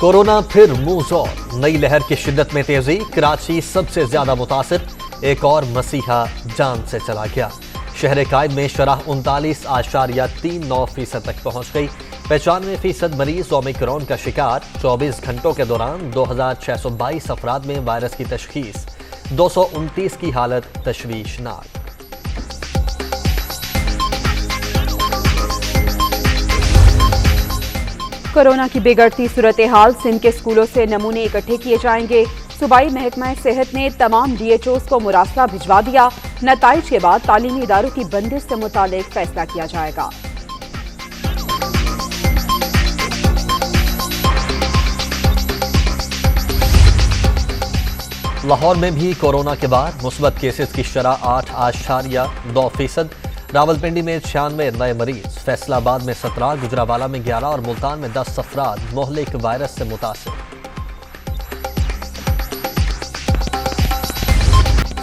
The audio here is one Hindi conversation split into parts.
कोरोना फिर मुंह जोर, नई लहर की शिद्दत में तेजी। कराची सबसे ज्यादा मुतासिर, एक और मसीहा जान से चला गया। शहर कायद में शरह 39.39% तक पहुंच गई। 95% मरीज ओमिक्रॉन का शिकार। 24 घंटों के दौरान 2622 अफराद में वायरस की तशखीस। 229 की हालत तशवीशनाक। कोरोना की बिगड़ती सूरत हाल, सिंध के स्कूलों से नमूने इकट्ठे किए जाएंगे। सूबाई महकमा सेहत ने तमाम DHOs को मुरासला भिजवा दिया। नताइज के बाद तालीमी इदारों की बंदिश से मुतालिक फैसला किया जाएगा। लाहौर में भी कोरोना के बाद मुस्बत केसेस की शरह 8.2%। रावलपिंडी में 96 नए मरीज। फैसलाबाद में 17, गुजरावाला में 11 और मुल्तान में 10 अफराद मोहलिक वायरस से मुतासिर।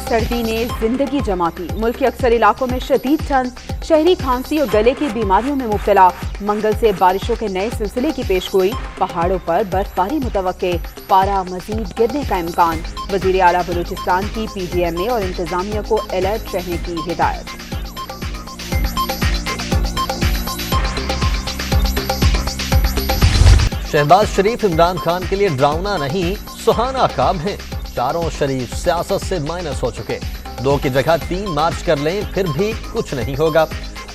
सर्दी ने जिंदगी जमा की। मुल्क के अक्सर इलाकों में शदीद ठंड, शहरी खांसी और गले की बीमारियों में मुब्तला। मंगल से बारिशों के नए सिलसिले की पेशगोई। पहाड़ों पर बर्फबारी मुतवक्के, पारा मजीद गिरने का इम्कान। वजीर आला बलूचिस्तान की PDMA और इंतजामिया को अलर्ट रहने की हिदायत। शहबाज शरीफ इमरान खान के लिए डरावना नहीं, सुहाना काम है। चारों शरीफ सियासत से माइनस हो चुके। 2 की जगह 3 मार्च कर लें फिर भी कुछ नहीं होगा।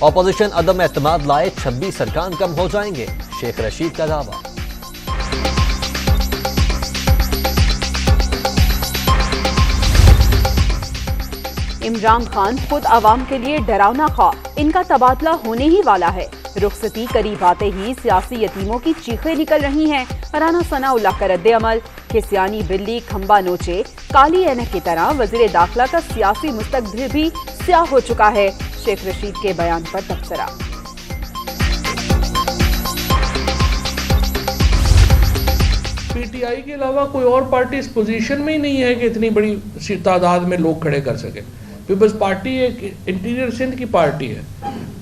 ऑपोजिशन अदम एतमाद लाए 26 अरकान कम हो जाएंगे। शेख रशीद का दावा। इमरान खान खुद आवाम के लिए डरावना ख्वाब। इनका तबादला होने ही वाला है। रुखसती करीब आते ही सियासी यतीमों की चीखें निकल रही हैं। राना सनाउल्लाह का रद्द अमल कि सियानी बिल्ली खंबा नोचे, काली ऐनक की तरह वजीर दाखिला का सियासी मुस्तकबिल भी स्याह हो चुका है। शेख रशीद के बयान पर तबसरा। PTI के अलावा कोई और पार्टी इस पोजीशन में ही नहीं है कि इतनी बड़ी तादाद में लोग खड़े कर सके। पीपल्स पार्टी एक इंटीरियर सिंध की पार्टी है।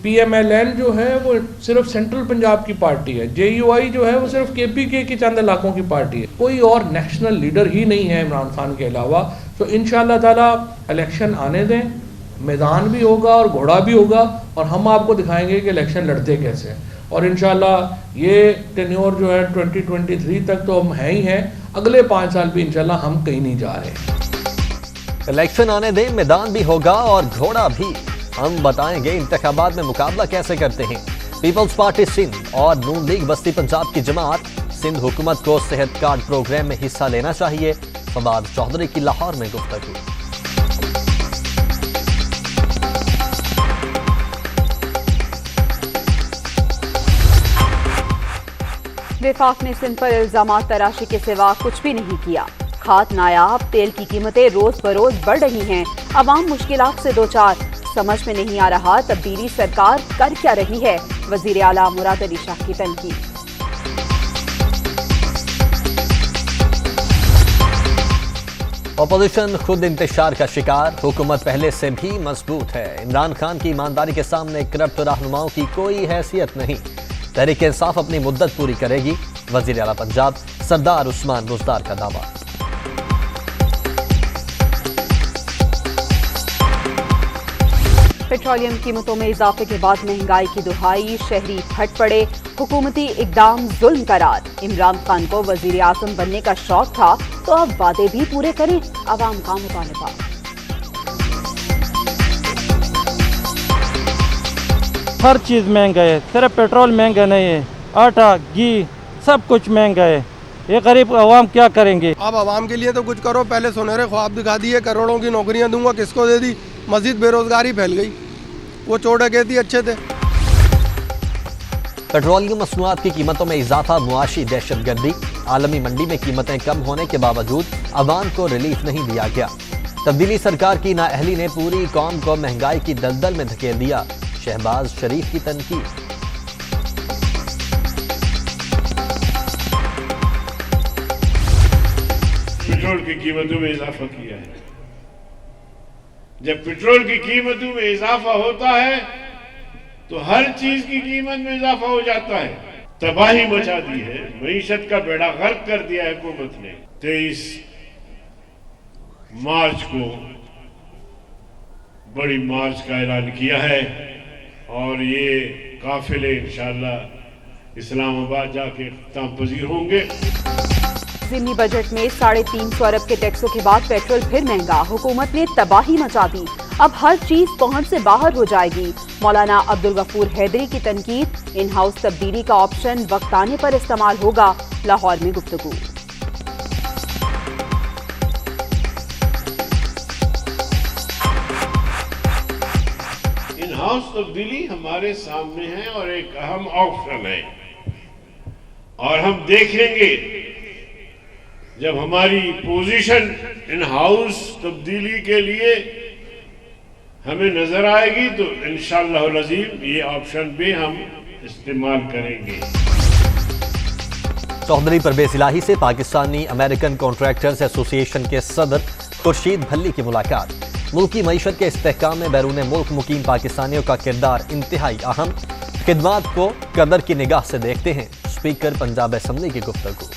PMLN जो है वो सिर्फ सेंट्रल पंजाब की पार्टी है। JUI जो है वो सिर्फ KPK की चंद इलाकों की पार्टी है। कोई और नेशनल लीडर ही नहीं है इमरान खान के अलावा। तो इंशाअल्लाह ताला इलेक्शन आने दें, मैदान भी होगा और घोड़ा भी होगा और हम आपको दिखाएंगे कि इलेक्शन लड़ते कैसे हैं। और इंशाअल्लाह ये टेन्योर जो है 2023 तक तो हम हैं ही हैं। अगले 5 साल भी इंशाअल्लाह हम कहीं नहीं जा रहे। इलेक्शन आने दें, मैदान भी होगा और घोड़ा भी। हम बताएंगे इंतखाबात में मुकाबला कैसे करते हैं। पीपल्स पार्टी सिंध और नून लीग बस्ती पंजाब की जमात। सिंध हुकूमत को सेहत कार्ड प्रोग्राम में हिस्सा लेना चाहिए। फवाद चौधरी की लाहौर में गुफ्तगू। विफाक ने सिंध पर इल्जामात तराशी के सिवा कुछ भी नहीं किया। खाद, नायाब तेल की कीमतें रोज बरोज बढ़ रही हैं। अवाम मुश्किलात से दो चार। समझ में नहीं आ रहा तब्दीली सरकार कर क्या रही है। वजीर आला मुराद अली शाह की तनकीद। ऑपोजिशन खुद इंतशार का शिकार। हुकूमत पहले से भी मजबूत है। इमरान खान की ईमानदारी के सामने करप्ट रहनुमाओं की कोई हैसियत नहीं। तहरीक इंसाफ अपनी मुद्दत पूरी करेगी। वजीर आला पंजाब सरदार उस्मान बुज़दार का दावा। पेट्रोलियम कीमतों में इजाफे के बाद महंगाई की दुहाई। शहरी फट पड़े। हुकूमती इकदाम जुल्म करार। इमरान खान को वजीर आज़म बनने का शौक था तो अब वादे भी पूरे करें। अवाम का मुतालबा। हर चीज़ महंगा है, सिर्फ पेट्रोल महंगा नहीं है, आटा घी सब कुछ महंगा है। ये गरीब आवाम क्या करेंगे। अब आवाम के लिए तो कुछ करो। पहले सुनहरे ख्वाब दिखा दिए, करोड़ों की नौकरियां दूंगा, किसको दे दी। मजीद बेरोजगारी फैल गई। वो चोट कहती अच्छे थे। पेट्रोलियम मसनूआत की कीमतों में इजाफा मुआशी दहशतगर्दी। आलमी मंडी में कीमतें कम होने के बावजूद अवाम को रिलीफ नहीं दिया गया। तब्दीली सरकार की नाअहली ने पूरी कौम को महंगाई की दलदल में धकेल दिया। शहबाज शरीफ की तनकीद। पेट्रोल की कीमतों में इजाफा किया है। जब पेट्रोल की कीमतों में इजाफा होता है तो हर चीज की कीमत में इजाफा हो जाता है। तबाही मचा दी है, मईशत का बेड़ा गर्क कर दिया है हुकूमत ने। 23 मार्च को बड़ी मार्च का ऐलान किया है और ये काफिले इंशाअल्लाह इस्लामाबाद जाके इख्तिताम पजीर होंगे। ज़िमनी बजट में 350 अरब के टैक्सों के बाद पेट्रोल फिर महंगा, हुकूमत ने तबाही मचा दी। अब हर चीज पहुंच से बाहर हो जाएगी। मौलाना अब्दुल गफूर हैदरी की तनकीद, इन हाउस तब्दीली का ऑप्शन वक्त आने पर इस्तेमाल होगा। लाहौर में गुफ्तगू। इन हाउस तब्दीली हमारे सामने है और एक अहम ऑप्शन है और हम देखेंगे जब हमारी पोजीशन इन हाउस तब्दीली के लिए हमें नजर आएगी तो इंशाअल्लाह अज़ीम ये ऑप्शन भी हम इस्तेमाल करेंगे। चौधरी परवेज इलाही से पाकिस्तानी अमेरिकन कॉन्ट्रैक्टर्स एसोसिएशन के सदर खुर्शीद भल्ली की मुलाकात। मुल्क की मईशत के इस्तेहकाम में बैरून मुल्क मुकीम पाकिस्तानियों का किरदार इंतहाई अहम, खिदमात को कदर की निगाह से देखते हैं। स्पीकर पंजाब असम्बली की गुफ्तगू।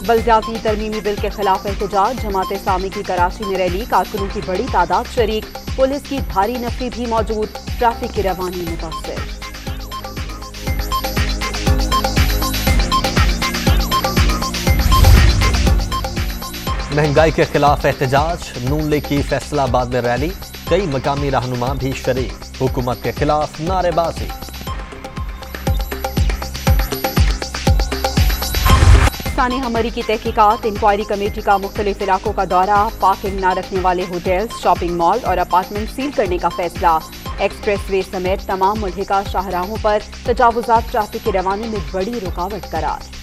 बलदियाती तरमीमी बिल के खिलाफ एहतजाज, जमात इस्लामी की कराची में रैली, कारकुनों की बड़ी तादाद शरीक, पुलिस की भारी नफरी भी मौजूद, ट्रैफिक की रवानी मुतासर। महंगाई के खिलाफ एहतजाज, नून लीग की फैसलाबाद में रैली, कई मकामी रहनुमा भी शरीक, हुकूमत के खिलाफ नारेबाजी। सानी हमरी की तहकीकात, इंक्वायरी कमेटी का मुख्तलिफ इलाकों का दौरा, पार्किंग न रखने वाले होटल्स, शॉपिंग मॉल और अपार्टमेंट सील करने का फैसला। एक्सप्रेस वे समेत तमाम मुल्हिका शाहराहों पर तजावुजात ट्रैफिक की रवानी में बड़ी रुकावट करार।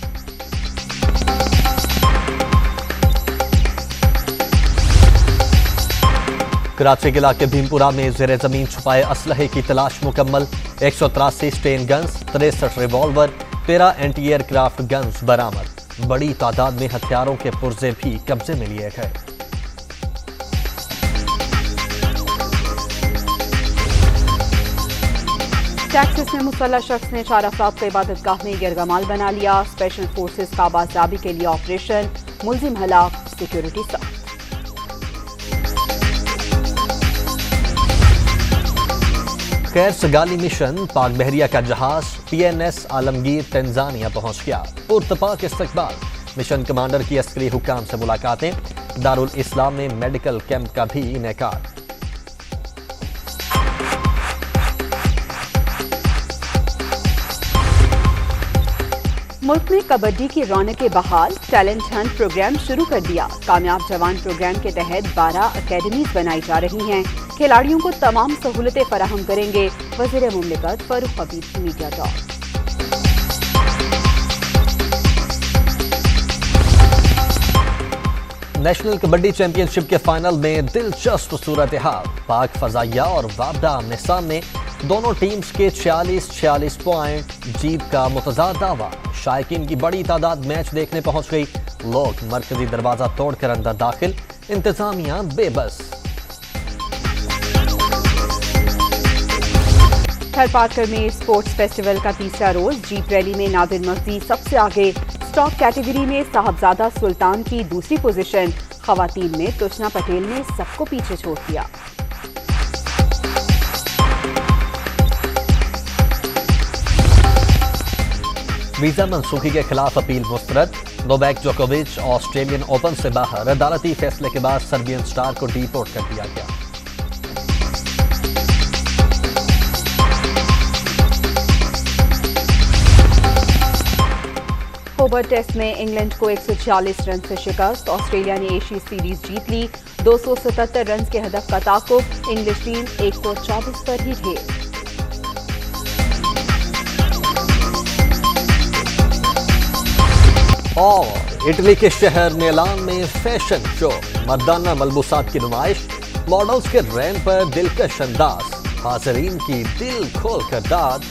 कराची के इलाके भीमपुरा में ज़ेरे जमीन छुपाए असलहे की तलाश मुकम्मल। 183 sten guns, 63 revolver, 13 anti aircraft guns बरामद। बड़ी तादाद में हथियारों के पुर्जे भी कब्जे में लिए गए। टेक्सास में मुसल्लह शख्स ने 4 अफराद को इबादतगाह में यरगमाल बना लिया। स्पेशल फोर्सेस का बाज़ाबी के लिए ऑपरेशन, मुलजिम हलाक, सिक्योरिटी सख्त। खैर सगाली मिशन, पाक बहरिया का जहाज PNS आलमगीर तंजानिया पहुंच गया। पुरतपाक इस्तकबाल, मिशन कमांडर की अस्करी हुक्काम से मुलाकातें, दारुल इस्लाम में मेडिकल कैंप का भी इनेकार। मुल्क में कबड्डी की रौनकें बहाल, टैलेंट हंट प्रोग्राम शुरू कर दिया। कामयाब जवान प्रोग्राम के तहत 12 अकेडमीज बनाई जा रही हैं। खिलाड़ियों को तमाम सहूलतें फराहम करेंगे वज़ीर मुमलिकत फारूक हबीब की media talk. National kabaddi championship के फाइनल में दिलचस्प सूरत हाल, पाक फजाइया और वाबडा आमने सामने। दोनों टीम्स के 46-46 पॉइंट, जीत का मुतज़ाद दावा। शायकीन की बड़ी तादाद मैच देखने पहुंच गई। लोग मरकजी दरवाजा तोड़कर अंदर दाखिल, इंतजामिया बेबस। थल पार्कर में स्पोर्ट्स फेस्टिवल का तीसरा रोज, जीप रैली में नादिर मखजी सबसे आगे। स्टॉक कैटेगरी में साहबजादा सुल्तान की दूसरी पोजीशन, खवातीन में तुष्ना पटेल ने सबको पीछे छोड़ दिया। वीजा मनसूखी के खिलाफ अपील मुस्तरद। नोवाक जोकोविच ऑस्ट्रेलियन ओपन से बाहर, अदालती फैसले के बाद सर्बियन स्टार को डिपोर्ट कर दिया गया। होबर्ट टेस्ट में इंग्लैंड को 146 रन से शिकस्त। ऑस्ट्रेलिया ने एशिया सीरीज जीत ली। 277 रन के हदफ का ताकुब, इंग्लिश टीम 124 पर ही ढेर। और इटली के शहर मिलान में फैशन शो, मर्दाना मलबूसात की नुमाइश, मॉडल्स के रैंप पर दिलकश अंदाज, हाज़रीन की दिल खोल कर दाद।